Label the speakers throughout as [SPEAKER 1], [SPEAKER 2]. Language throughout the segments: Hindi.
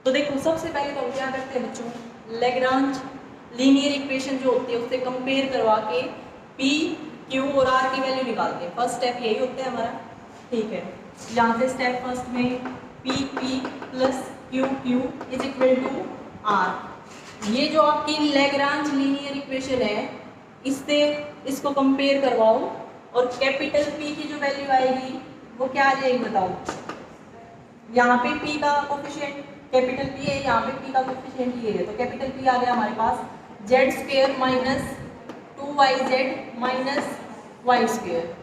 [SPEAKER 1] तो देखो सबसे पहले तो हम क्या करते हैं बच्चों, लैग्रांज लीनियर इक्वेशन जो होती है उससे कंपेयर करवा के पी क्यू और आर की वैल्यू निकालते हैं। फर्स्ट स्टेप यही होता है हमारा, ठीक है। यहाँ से स्टेप फर्स्ट में P P plus Q Q is equal to R. ये जो आपकी लैग्रांज लीनियर इक्वेशन है इससे इसको कंपेयर करवाओ और कैपिटल पी की जो वैल्यू आएगी वो क्या आ जाएगी बताओ। यहाँ पे p का कोफिशिएंट कैपिटल P है, यहाँ पे p का कोफिशिएंट ये है, तो कैपिटल P आ गया हमारे पास z square minus 2yz minus y square.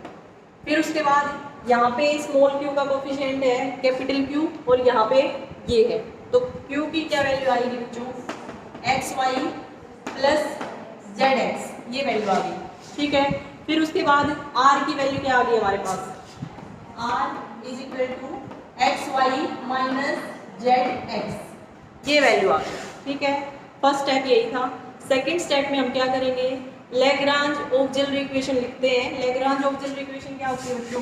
[SPEAKER 1] फिर उसके बाद यहाँ पे स्मॉल q का कोफिशिएंट है कैपिटल Q और यहाँ पे ये है, तो q की क्या वैल्यू आएगी बच्चों, xy प्लस zx, ये वैल्यू आ गई, ठीक है। फिर उसके बाद r की वैल्यू क्या आ गई हमारे पास, r is equal to X Y minus Z x, ये वैल्यू आ गई, ठीक है। फर्स्ट स्टेप यही था। सेकंड स्टेप में हम क्या करेंगे, लैग्रांज ऑक्सिलरी इक्वेशन लिखते हैं। लैग्रांज ऑक्सिलरी इक्वेशन क्या होती है बच्चों,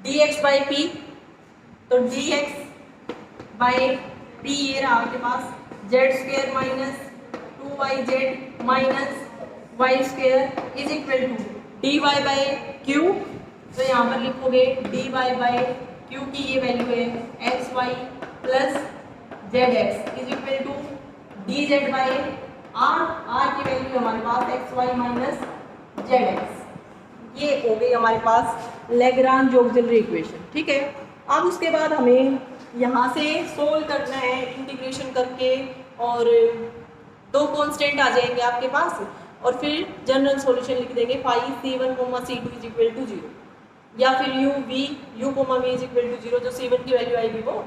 [SPEAKER 1] dx बाई पी, तो dx बाई पी ये रहा आपके पास z square minus 2yz minus y square is equal to dy by q, तो यहाँ पर लिखोगे dy बाई क्यू की ये वैल्यू है x y plus z x is equal to d Z by r की वैल्यू हमारे पास x Y minus Z x. ये हो गई हमारे पास लैग्रांज ऑक्सिलरी इक्वेशन, ठीक है। अब उसके बाद हमें यहाँ से सोल्व करना है इंटीग्रेशन करके, और दो कांस्टेंट आ जाएंगे आपके पास और फिर जनरल सॉल्यूशन लिख देंगे five c1 c2 is equal to 0, या फिर u v is equal to 0, जो c1 की वैल्यू आएगी वो,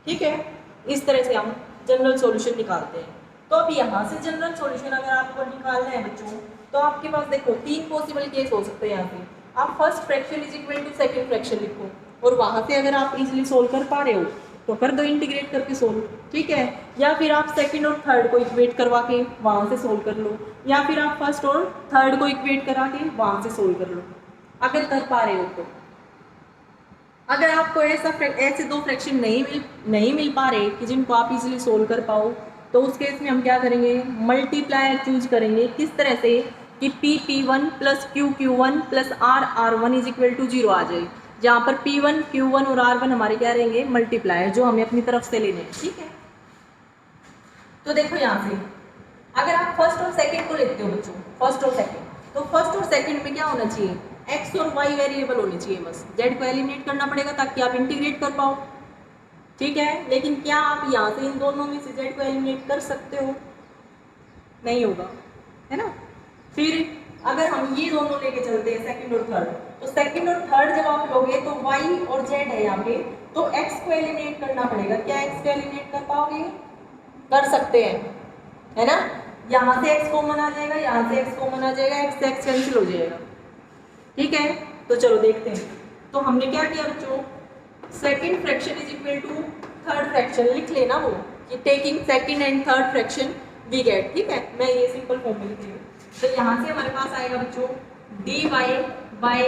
[SPEAKER 1] ठीक है। इस तरह से हम जनरल सॉल्यूशन निकालते हैं। तो अब यहाँ से जनरल सॉल्यूशन अगर आपको निकालना है बच्चों, तो आपके पास देखो तीन पॉसिबल केस हो सकते हैं। यहाँ पे आप first fraction is equal to second fraction लिखो, और वहाँ से अगर आप इजीली सोल्व कर पा रहे हो तो कर दो इंटीग्रेट करके सोल्व, ठीक है। या फिर आप सेकंड और थर्ड को इक्वेट करवा के वहाँ से सोल्व कर लो, या फिर आप फर्स्ट और थर्ड को इक्वेट करा के वहाँ से सोल्व कर लो अगर कर पा रहे हो तो। अगर आपको ऐसे दो फ्रैक्शन नहीं मिल पा रहे कि जिनको आप इजीली सोल्व कर पाओ, तो उस केस में हम क्या करेंगे, मल्टीप्लायर चूज करेंगे। किस तरह से कि p1 plus q1 plus r1 is equal to 0 आ जाए, जहाँ पर p1 q1 और r1 हमारे क्या रहेंगे, मल्टीप्लायर, जो हमें अपनी तरफ से लेने हैं, ठीक है। तो देखो यहाँ से अगर आप फर्स्ट और सेकंड को लेते हो बच्चों, फर्स्ट और सेकंड, तो फर्स्ट और सेकंड में क्या होना चाहिए, x और y वेरिएबल होने चाहिए, बस z को एलिमिनेट करना पड़ेगा ताकि आप इंटीग्रेट कर पाओ, ठीक है। लेकिन क्या आप यहाँ से इन दोनों में से z को एलिमिनेट कर सकते हो, नहीं होगा, है ना। फिर अगर हम ये दोनों लेके चलते हैं सेकंड और थर्ड, तो सेकंड और थर्ड जब आप लोगे तो y और z है यहाँ पे, तो x को एलिमिनेट करना पड़ेगा। क्या x को एलिमिनेट कर पाओगे, कर सकते हैं, है ना। यहाँ से x कॉमन आ जाएगा, यहाँ से x कॉमन आ जाएगा, x से x कैंसिल हो जाएगा, ठीक है। तो चलो देखते हैं। तो हमने क्या किया बच्चों, second fraction is equal to third fraction लिख लेना वो, कि taking second and third fraction we get, ठीक है। मैं ये सिंपल फॉर्म में लिख रही हूँ। तो यहाँ से हमारे पास आएगा बच्चों dy बाई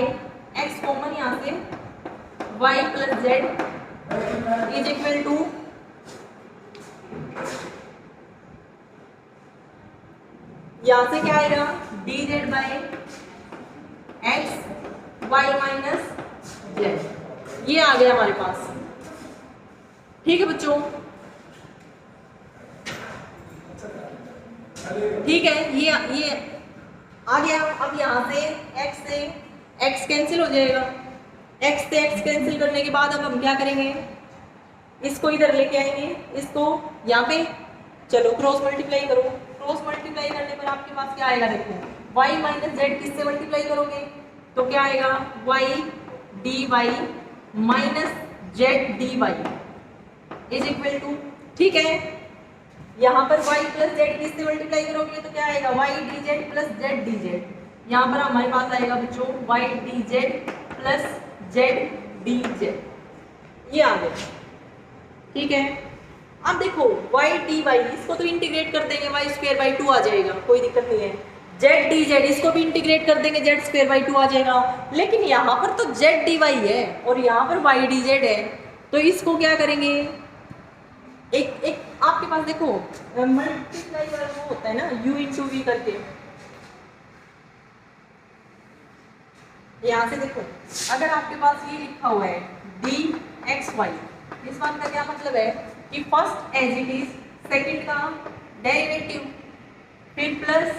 [SPEAKER 1] एक्स कॉमन, यहाँ से y plus Z is equal to यहाँ से क्या आएगा D Z by X Y minus Z, ये आ गया हमारे पास, ठीक है बच्चों, ठीक है। ये आ गया। अब यहाँ से x कैंसिल हो जाएगा, x से x कैंसिल करने के बाद अब हम क्या करेंगे, इसको इधर लेके आएंगे, इसको यहाँ पे चलो क्रॉस मल्टीप्लाई करो। क्रॉस मल्टीप्लाई करने पर आपके पास क्या आएगा, देखो y माइनस जेड किससे मल्टीप्लाई करोगे, तो क्या आएगा y dy minus Z dy is equal to, ठीक है। यहाँ पर y प्लस जेड किससे मल्टीप्लाई करोगे, तो क्या आएगा y D Z plus Z D Z. यहाँ पर हमारे पास आएगा बच्चों y D Z plus Z D Z, ये आ गया, ठीक है। अब देखो y dy, इसको तो इंटीग्रेट कर देंगे, y स्क्वायर बाई 2 आ जाएगा, कोई दिक्कत नहीं है। z डी जेड, इसको भी इंटीग्रेट कर देंगे, z स्क्वायर बाई 2 आ जाएगा। लेकिन यहाँ पर तो z dy है और यहाँ पर y डी जेड है, तो इसको क्या करेंगे, एक एक आपके पास देखो मल्टीप्लाई वाला वो होता है ना u इंटू वी करके, यहाँ से देखो अगर आपके पास ये लिखा हुआ है डी एक्स वाई, इस बात का क्या मतलब है कि first as it is, second का डेरिवेटिव, फिर plus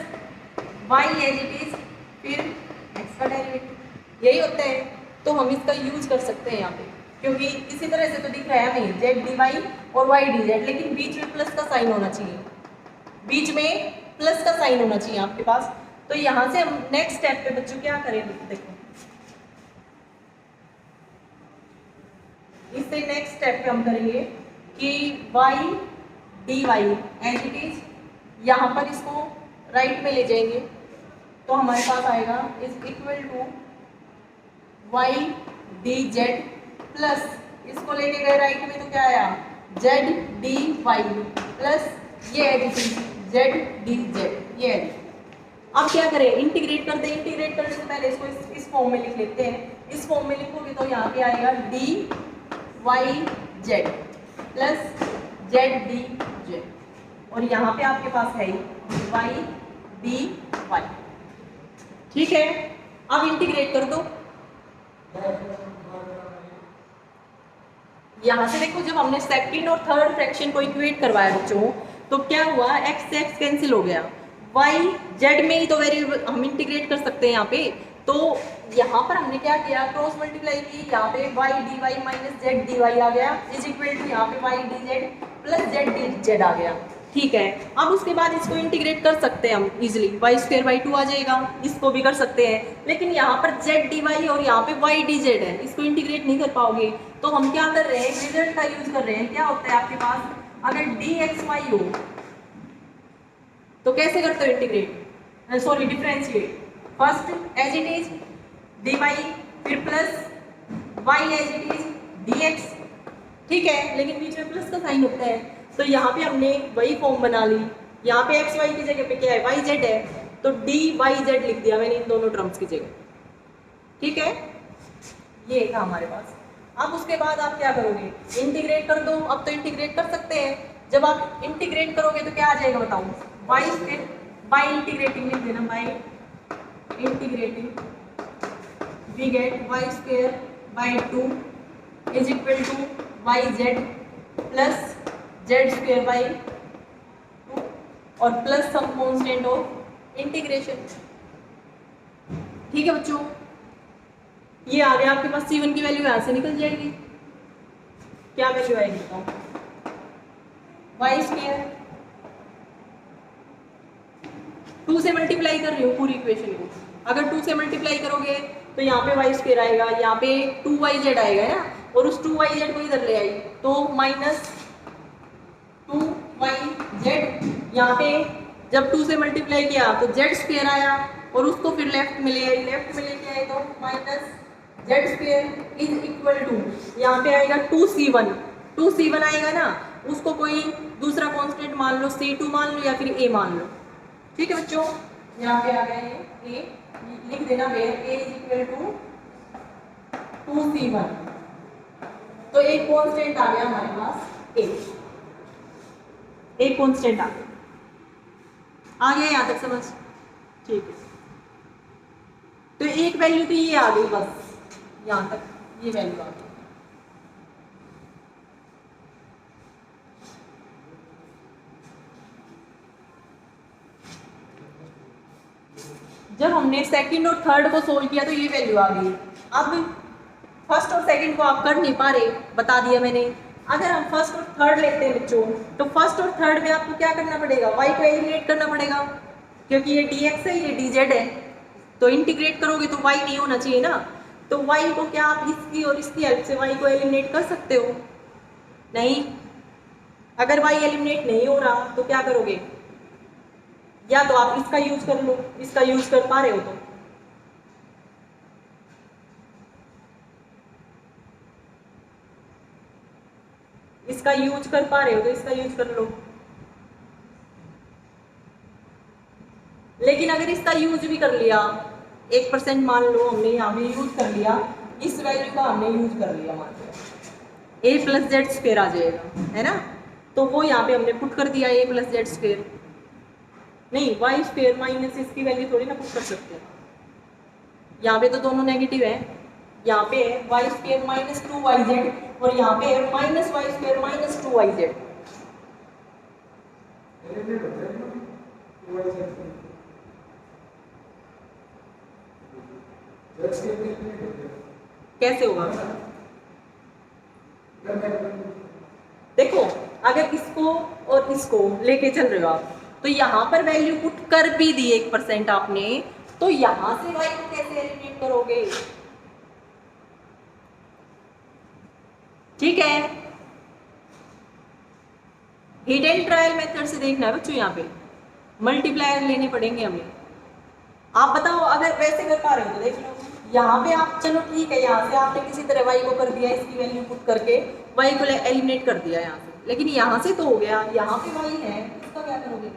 [SPEAKER 1] Y as it is, फिर एक्स का डेरिवेटिव, यही होता है। तो हम इसका यूज कर सकते हैं यहाँ पे, क्योंकि इसी तरह से तो दिख रहा है हमें जेड डी वाई और वाई डी जेड, लेकिन बीच में प्लस का साइन होना चाहिए, बीच में प्लस का साइन होना चाहिए आपके पास। तो यहाँ से हम नेक्स्ट स्टेप पे बच्चों क्या करेंगे, देखो इससे नेक्स्ट स्टेप पे हम करेंगे कि Y D Y as it is, यहाँ पर इसको राइट में ले जाएंगे तो हमारे पास आएगा is equal to Y D Z plus, इसको लेके गए राइट में तो क्या आया जेड डी वाई प्लस ये एडिशन जेड डी जेड, ये अब क्या करें इंटीग्रेट करते हैं। इंटीग्रेट करने से पहले इसको इस फॉर्म में लिख लेते हैं। इस फॉर्म में लिखोगे तो यहाँ पे आएगा D Y Z plus Z D Z, और यहाँ पे आपके पास है वाई डी वाई, ठीक है। अब इंटीग्रेट कर दो, यहाँ से देखो जब हमने सेकंड और थर्ड फ्रैक्शन को इक्वेट करवाया बच्चों तो क्या हुआ, एक्स से एक्स कैंसिल हो गया, वाई जेड में ही तो वेरिएबल हम इंटीग्रेट कर सकते हैं यहाँ पे। तो यहाँ पर हमने क्या किया, क्रॉस मल्टीप्लाई की, यहाँ पे y D y minus z D y आ गया इज इक्वल टू यहाँ पे y D Z plus Z D z आ गया, ठीक है। अब उसके बाद इसको इंटीग्रेट कर सकते हैं हम इजिली, वाई स्क्वायर बाई 2 आ जाएगा, इसको भी कर सकते हैं। लेकिन यहाँ पर जेड डी वाई और यहाँ पे वाई डी जेड है, इसको इंटीग्रेट नहीं कर पाओगे। तो हम क्या कर रहे हैं, रिजल्ट का यूज कर रहे हैं। क्या होता है आपके पास, अगर डी एक्स वाई हो तो कैसे करते हो integrate, sorry differentiate, first as it is d y, फिर plus Y as it is d x, ठीक है, लेकिन बीच में प्लस का साइन होता है। तो यहाँ पे हमने वही फॉर्म बना ली, यहाँ पे एक्स वाई की जगह पे क्या है वाई जेड है, तो डी वाई जेड लिख दिया मैंने इन दोनों टर्म्स की जगह, ठीक है, ये था हमारे पास। अब उसके बाद आप क्या करोगे, इंटीग्रेट कर दो। अब तो इंटीग्रेट कर सकते हैं, जब आप इंटीग्रेट करोगे तो क्या आ जाएगा बताओ, वाई स्क्वायर बाई इंटीग्रेटिंग लिख देना, by integrating we get Y square by 2 is equal to Y Z plus Z square by 2 और plus some constant of integration, ठीक है बच्चों। ये आ गया आपके पास C1 की वैल्यू यहाँ से निकल जाएगी, क्या वैल्यू आएगी बताओ, वाई स्क्वायर 2 से मल्टीप्लाई कर रही हूँ पूरी इक्वेशन को, अगर 2 से मल्टीप्लाई करोगे तो यहाँ पे वाई स्क्वायर आएगा, यहाँ पे 2yz आएगा ना, और उस 2yz को इधर ले आई तो माइनस 2yz, यहाँ पे जब 2 से मल्टीप्लाई किया तो जेड स्क्वायर आया और उसको फिर लेफ्ट में ले आई, लेफ्ट में लेके आए तो minus Z square is equal to यहाँ पे आएगा 2c1 आएगा ना, उसको कोई दूसरा कांस्टेंट मान लो, c2 मान लो या फिर a मान लो, ठीक है बच्चों। यहाँ पे आ गया ये a, लिख देना a is equal to 2c1, तो एक कांस्टेंट आ गया हमारे पास a, एक कांस्टेंट आ गया यहाँ तक समझ, ठीक है। तो एक वैल्यू तो ये आ गई, बस यहाँ तक ये वैल्यू आ गई। जब हमने सेकंड और थर्ड को सोल्व किया तो ये वैल्यू आ गई। अब फर्स्ट और सेकंड को आप कर नहीं पा रहे, बता दिया मैंने। अगर हम फर्स्ट और थर्ड लेते हैं बच्चों, तो फर्स्ट और थर्ड में आपको क्या करना पड़ेगा, y को एलिमिनेट करना पड़ेगा, क्योंकि ये dx है ये dz है, तो इंटीग्रेट करोगे तो y नहीं होना चाहिए ना। तो y को क्या आप इसकी और इसकी हेल्प से y को एलिमिनेट कर सकते हो, नहीं। अगर y एलिमिनेट नहीं हो रहा तो क्या करोगे, या तो आप इसका यूज कर लो, इसका यूज कर पा रहे हो तो इसका यूज कर पा रहे हो तो इसका यूज कर लो। लेकिन अगर इसका यूज भी कर लिया, 1% मान लो हमने यहाँ पे यूज कर लिया, इस वैल्यू का हमने यूज कर लिया, मान लो a प्लस जेड स्क्वायर आ जाएगा, है ना। तो वो यहाँ पे हमने पुट कर दिया a प्लस जेड स्क्वेयर, नहीं वाई स्क्वेयर माइनस इसकी वैल्यू थोड़ी ना पुट कर सकते, यहाँ पे तो दोनों नेगेटिव है, यहाँ पे है वाई स्क्वेयर माइनस 2yz और यहाँ पे है minus y square minus 2yz। कैसे होगा? देखो अगर इसको और इसको लेके चल रहे हो आप, तो यहाँ पर वैल्यू पुट कर भी दी 1% आपने, तो यहाँ से y को कैसे एलिमिनेट करोगे? ठीक है, हिट एंड ट्रायल मेथड से देखना है बच्चों, यहाँ पे मल्टीप्लायर लेने पड़ेंगे हमें। आप बताओ अगर वैसे कर पा रहे हो तो देख लो, यहाँ पे आप चलो ठीक है, यहाँ से आपने किसी तरह y को कर दिया, इसकी वैल्यू पुट करके y को एलिमिनेट कर दिया यहाँ से, लेकिन यहाँ से तो हो गया, यहाँ पे y है, इसका क्या करोगे?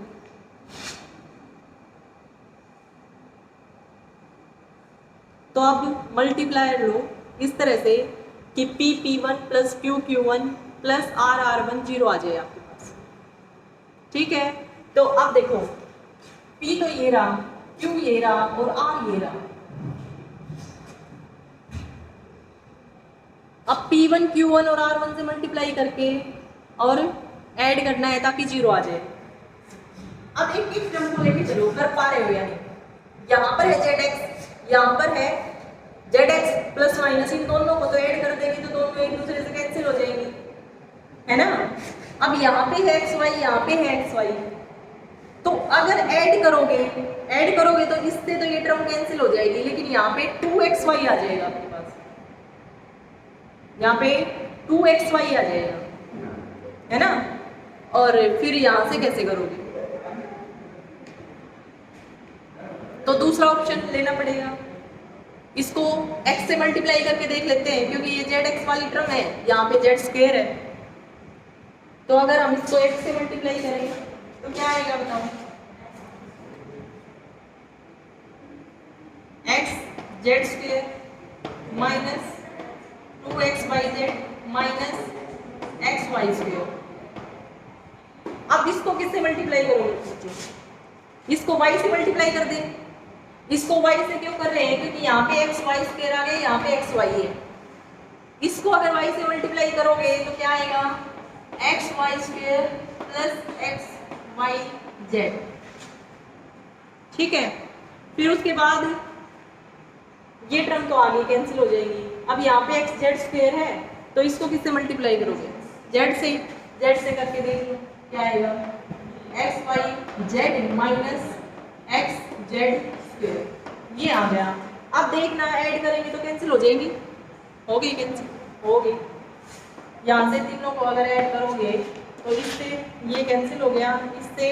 [SPEAKER 1] तो अब मल्टीप्लायर लो इस तरह से कि p1 plus q1 plus r1 0 आ जाए आपके पास। ठीक है, तो अब देखो p तो ये रहा, q ये रहा और r ये रहा। अब p1 q1 और r1 से मल्टीप्लाई करके और ऐड करना है ताकि 0 आ जाए। अब एक टर्म को लेके चलो, कर पा रहे हो यानी यहाँ पर है zx, यहाँ पर है zx प्लस माइनस, इन दोनों को तो ऐड कर देगी तो दोनों एक दूसरे से कैंसिल हो जाएंगी, है ना। अब यहाँ पे है xy, यहाँ पे है xy, तो अगर ऐड करोगे तो इससे तो ये टर्म कैंसिल हो जाएगी, लेकिन यहाँ पे 2xy आ जाएगा आपके पास, यहाँ पे 2xy आ जाएगा, है ना। और फिर यहाँ से कैसे करोगे? तो दूसरा ऑप्शन लेना पड़ेगा, इसको x से मल्टीप्लाई करके देख लेते हैं, क्योंकि ये zx वाली टर्म है, यहाँ पे z स्क्वायर है, तो अगर हम इसको x से मल्टीप्लाई करेंगे तो क्या आएगा बताओ? x z square minus 2xyz minus xy square. अब इसको किससे मल्टीप्लाई करोगे? इसको y से मल्टीप्लाई कर दें। इसको y से क्यों कर रहे हैं? क्योंकि यहाँ पे xy स्क्वायर आ गया, यहाँ पे xy है। इसको अगर y से मल्टीप्लाई करोगे तो क्या आएगा? xy square plus xyz। ठीक है, फिर उसके बाद ये टर्म तो आगे कैंसिल हो जाएगी। अब यहाँ पे xz स्क्वायर है, तो इसको किससे मल्टीप्लाई करोगे? z से करके देख लो क्या आएगा? xyz माइनस xz स्क्वायर, ये आ गया। अब देखना ऐड करेंगे तो कैंसिल हो जाएंगी, होगी कैंसिल होगी। यहाँ से तीनों को अगर ऐड करोगे तो इससे ये कैंसिल हो गया, इससे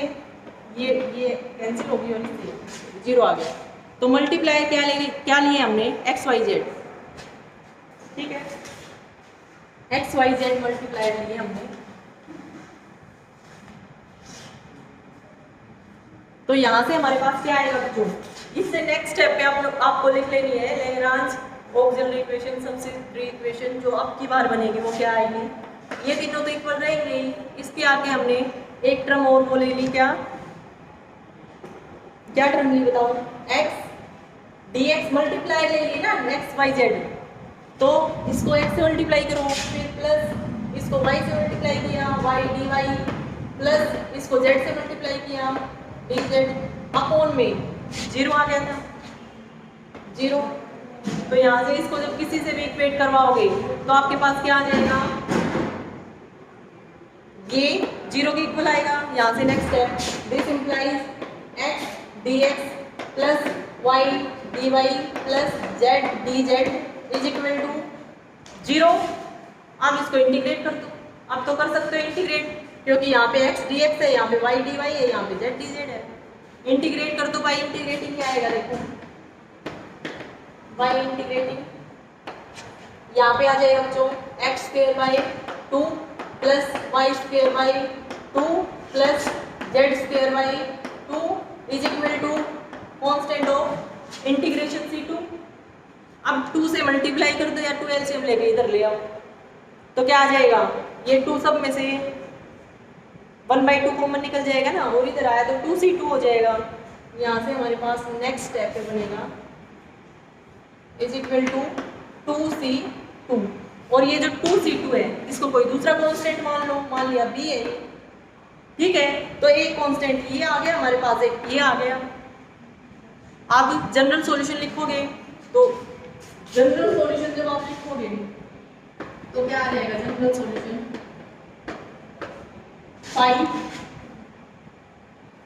[SPEAKER 1] ये कैंसिल हो गई और इससे 0 आ गया। तो मल्टीप्लाई क्या लिए हमने? xyz। ठीक है, xyz मल्टीप्लाई लिए हमने। तो यहाँ से हमारे पास क्या आएगा बच्चों? इससे नेक्स्ट स्टेप पे आपको लिख लेनी है लैग्रांज ऑक्सिलरी इक्वेशन, सब्स्टिट्यूटरी इक्वेशन जो अब की बार बनेगी वो क्या आएगी? ये तीनों तो इक्वल रहेंगे। इसके आगे हमने एक टर्म और वो ले ली, क्या टर्म ली बताओ? x dx मल्टीप्लाई ले ली ना xyz, तो इसको x से मल्टीप्लाई करो, फिर प्लस इसको y से मल्टीप्लाई किया y dy, प्लस इसको z से मल्टीप्लाई किया dz, अपॉन में 0 आ गया था 0। तो यहाँ से इसको जब किसी से भी इक्वेट करवाओगे तो आपके पास क्या आ जाएगा? ये 0 के इक्वल आएगा। यहाँ से next step, this implies x dx plus y dy plus z dz is equal to 0। अब इसको इंटीग्रेट कर दो। अब तो कर सकते हो इंटीग्रेट, क्योंकि यहाँ पे x dx है, यहाँ पे y dy है, यहाँ पे z dz है। इंटीग्रेट कर दो। बाई इंटीग्रेटिंग क्या आएगा देखो? बाई इंटीग्रेटिंग यहाँ पे आ जाएगा बच्चों x square by 2 plus y square by 2 plus z square by 2 is equal to constant of integration c2। अब 2 से मल्टीप्लाई कर दो या 2 एलसीएम लेके इधर ले आओ, तो क्या आ जाएगा? ये 2 सब में से 1/2 कॉमन निकल जाएगा ना, और इधर आया तो 2c2 हो जाएगा। यहाँ से हमारे पास नेक्स्ट स्टेप पे बनेगा इज इक्वल टू 2c2, और ये जो 2c2 है इसको कोई दूसरा कांस्टेंट मान लो, मान लिया b है, ठीक है। तो एक कांस्टेंट ये आ गया हमारे पास, एक ये आ गया। आप जनरल सॉल्यूशन लिखोगे तो जनरल सॉल्यूशन जब आप लिखोगे तो क्या आ जाएगा जनरल सॉल्यूशन 5,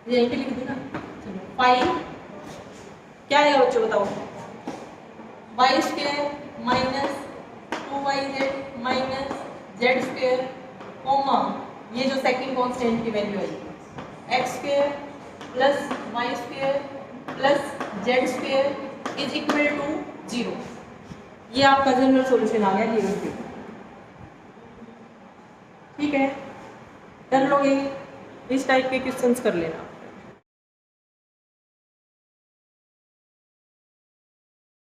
[SPEAKER 1] ये यहीं पे लिख दूँ ना, चलो 5 क्या आएगा बच्चों बताओ, Y square minus 2yz minus Z square comma ये जो सेकंड कांस्टेंट की वैल्यू आई X square plus Y square plus Z square is equal to 0। ये आपका जनरल सॉल्यूशन आ गया लेवल पे, ठीक है। कर लोगे इस टाइप के क्वेश्चंस कर लेना।